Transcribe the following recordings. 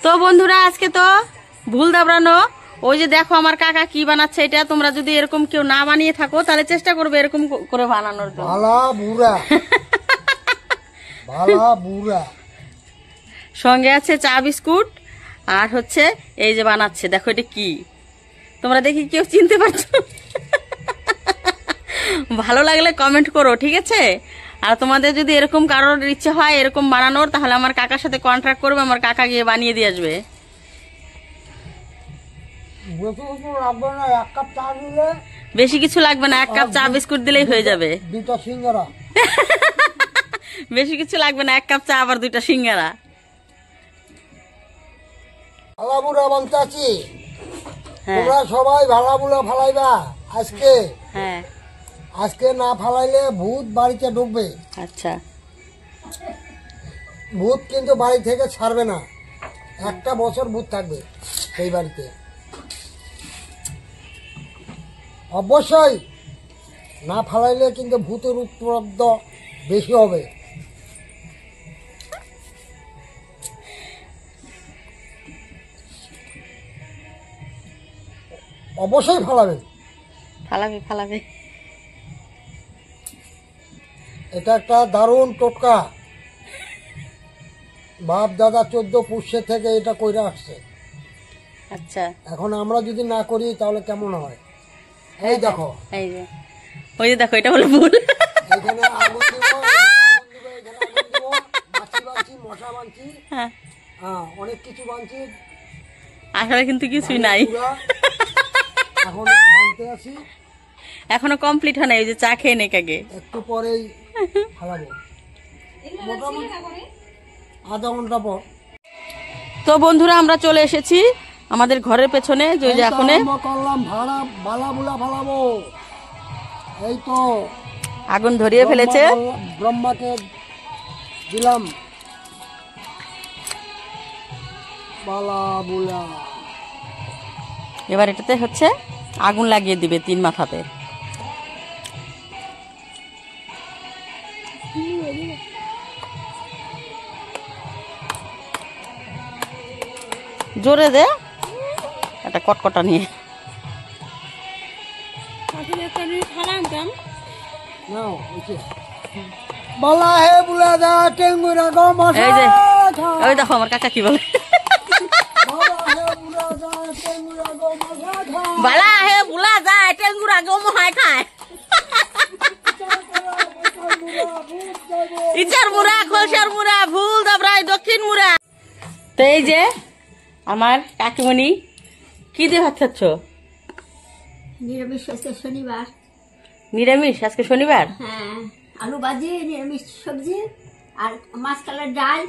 তো বন্ধুরা আজকে তো ভুল দাবড়ানো। ওই যে দেখো আমার কাকা কি বানাচ্ছে, এটা তোমরা যদি এরকম কেউ না বানিয়ে থাকো তাহলে চেষ্টা করবে এরকম করে বানানোর জন্য। সঙ্গে আছে চা বিস্কুট আর হচ্ছে এই যে বানাচ্ছে, দেখো এটা কি তোমরা দেখি কেউ চিনতে পারছো? ভালো লাগলে কমেন্ট করো, ঠিক আছে? আর তোমাদের যদি এরকম কারোর ইচ্ছে হয় এরকম বানানোর, তাহলে আমার কাকার সাথে কন্ট্রাক্ট করবে, আমার কাকা গিয়ে বানিয়ে দিয়ে আসবে। বেশি কিছু লাগবে না, 1 কাপ চা বিস্কুট দিলেই হয়ে যাবে। 2টা সিঙ্গারা। বেশি কিছু লাগবে না, 1 কাপ চা আবার 2টা সিঙ্গারা। ভালাবুড়া বলতাছি, তোমরা সবাই ভালাবুড়া ফালাইবা আজকে। হ্যাঁ, আজকে না ফালাইলে ভূত বাড়িতে ঢুকবে। আচ্ছা, ভূত কিন্তু বাড়ি থেকে ছাড়বে না, 1টা বছর ভূত থাকবে সেই বাড়িতে। অবশ্যই না ফালাইলে কিন্তু ভূতের উপলব্ধ বেশি হবে। অবশ্যই ফালাবেন। ফালাবে ফালাবে। এটা একটা দারুণ টোটকা, বাপ দাদা 14 পুরুষের থেকে এটা কইরা আসছে। আচ্ছা, এখন আমরা যদি না করি তাহলে কেমন হয়? এই দেখো, এই যে ওই যে দেখো, এটা হলো ভুল। এখানে আগুন দিব, এখানে আগুন দিব, এখানে আগুন দিব, মাছি বানছি, মশা বানছি, হ্যাঁ, অনেক কিছু বানছি, আসলে কিন্তু কিছুই নাই। এখন বানতে আছি, এখনো কমপ্লিট হয় না। এই যে চা খেয়ে নেক আগে, একটু পরেই ফালাবো, মোটামুটি আধা ঘন্টা পর। তো বন্ধুরা আমরা চলে এসেছি আমাদের ঘরের পেছনে, যে এখন করলাম ভালাবুলা ফালাবো। এই তো আগুন ধরিয়ে ফেলেছে, ব্রহ্মাকে দিলাম ভালাবুলা। এবার এটাতে হচ্ছে আগুন লাগিয়ে দিবে 3 মাথাতে। জোরে দে একটা কটকটা নিয়ে। বালা হে বুলা দা টেঙ্গুরা গো মশা। এই যে ওই দেখো আমার কাকা কি বলে, বালা হে বুলা যায় টেঙ্গুরা গো মহায় খায়। ইচার মুড়া, খোলসার মুড়া, ভুল দাবরাই, দক্ষিণ মুড়া। তো এই যে আমার কাকিমণি কি দিয়ে ভাত খাচ্ছ? নিরামিষ আজকে শনিবার। নিরামিষ আজকে শনিবার? হ্যাঁ, আলু ভাজি, নিরামিষ সবজি আর মাছকালার ডাল।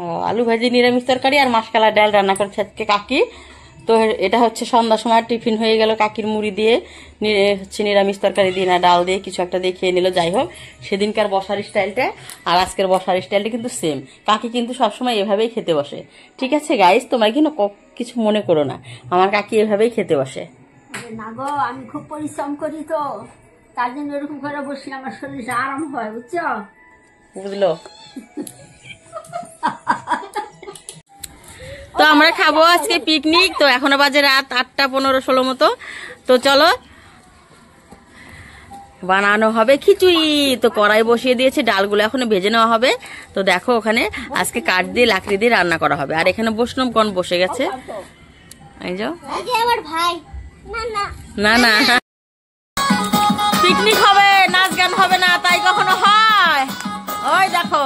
ও, আলু ভাজি, নিরামিষ তরকারি আর মাসকালা ডাল রান্না করছে আজকে কাকি। তো এটা হচ্ছে সন্ধ্যার সময় টিফিন হয়ে গেল কাকির, মুড়ি দিয়ে হচ্ছে নিরামিষ তরকারি দিয়ে না ডাল দিয়ে কিছু একটা দিয়ে খেয়ে নিল। যাই হোক, সেদিনকার বসার স্টাইলটা আর আজকের বসার স্টাইলটা কিন্তু সেম। কাকি কিন্তু সবসময় এভাবেই খেতে বসে, ঠিক আছে গাইস? তোমরা কিন্তু কিছু মনে করো না, আমার কাকি এভাবেই খেতে বসে। না গো, আমি খুব পরিশ্রম করি তো, তার জন্য এরকম করে বসি, আমার শরীরটা আরাম হয়, বুঝছো? বুঝলো? তো আমরা খাবো আজকে পিকনিক। তো এখনো বাজে রাত 8টা 15-16 মতো। তো চলো বানানো হবে খিচুড়ি। তো কড়াই বসিয়ে দিয়েছে, ডালগুলো এখনো ভেজে নেওয়া হবে। তো দেখো ওখানে আজকে কাঠ দিয়ে লাকড়ি দিয়ে রান্না করা হবে। আর এখানে বৈষ্ণবগণ বসে গেছে, এই যে আমার ভাই। না না পিকনিক হবে, নাচ গান হবে না, তাই কখনো হয়? ওই দেখো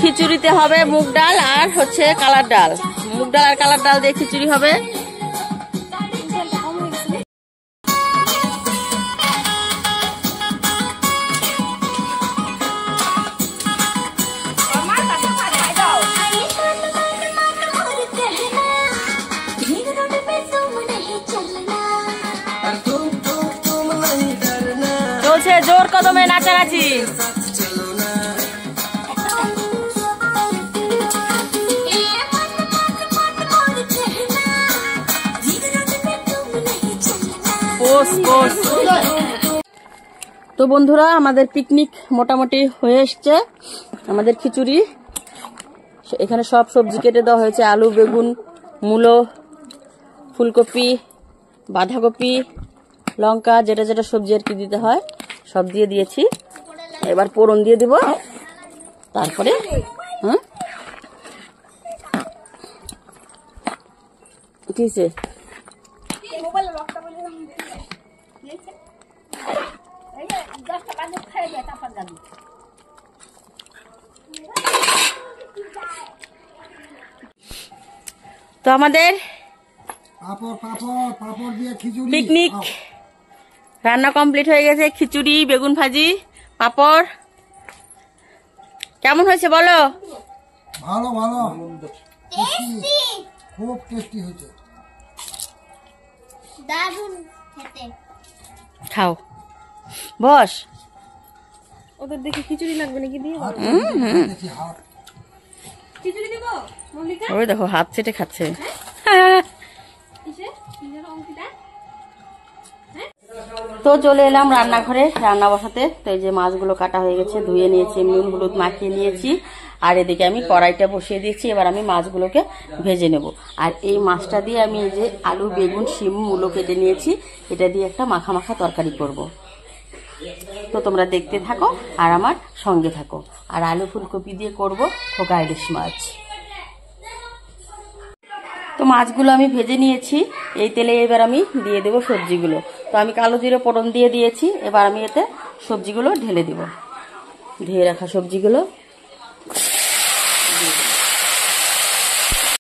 খিচুড়িতে হবে মুগ ডাল আর হচ্ছে কালার ডাল। মুগ ডাল আর কালার ডাল দিয়ে খিচুড়ি হবে। কদমে নাচানাচি। তো বন্ধুরা, আমাদের পিকনিক মোটামুটি হয়ে এসছে। আমাদের খিচুড়ি, এখানে সব সবজি কেটে দেওয়া হয়েছে, আলু, বেগুন, মূলো, ফুলকপি, বাঁধাকপি, লঙ্কা, যেটা যেটা সবজি আর কি দিতে হয় সব দিয়ে দিয়েছি। এবার পোড়ন দিয়ে দিব, তারপরে দিয়েছে। তো আমাদের পাপড় দিয়ে খিচুড়ি পিকনিক রান্না কমপ্লিট হয়ে গেছে। খিচুড়ি, বেগুন ভাজি, পাপড়। কেমন হয়েছে বলো? ভালো ভালো, খুব টেস্টি হয়েছে। খাও, বস। ওদের দেখে খিচুড়ি লাগবে নাকি দিয়ে খিচুড়ি দিব মল্লিকা? ওই দেখো হাত চেটে খাচ্ছে। তো চলে এলাম রান্নাঘরে রান্না বসাতে। তো এই যে মাছগুলো কাটা হয়ে গেছে, ধুয়ে নিয়েছি, নুন হলুদ মাখিয়ে নিয়েছি। আর এদিকে আমি কড়াইটা বসিয়ে দিয়েছি। এবার আমি মাছগুলোকে ভেজে নেব। আর এই মাছটা দিয়ে আমি এই যে আলু, বেগুন, শিম, মূলো কেটে নিয়েছি, এটা দিয়ে একটা মাখা মাখা তরকারি করব। তো তোমরা দেখতে থাকো আর আমার সঙ্গে থাকো। আর আলু ফুলকপি দিয়ে করব খোকা ইলিশ মাছ। তো মাছগুলো আমি ভেজে নিয়েছি। এই তেলে এবার আমি দিয়ে দেবো সবজিগুলো। তো আমি কালো জিরে ফোড়ন দিয়ে দিয়েছি। এবার আমি এতে সবজিগুলো ঢেলে দেব। ধুয়ে রাখা সবজিগুলো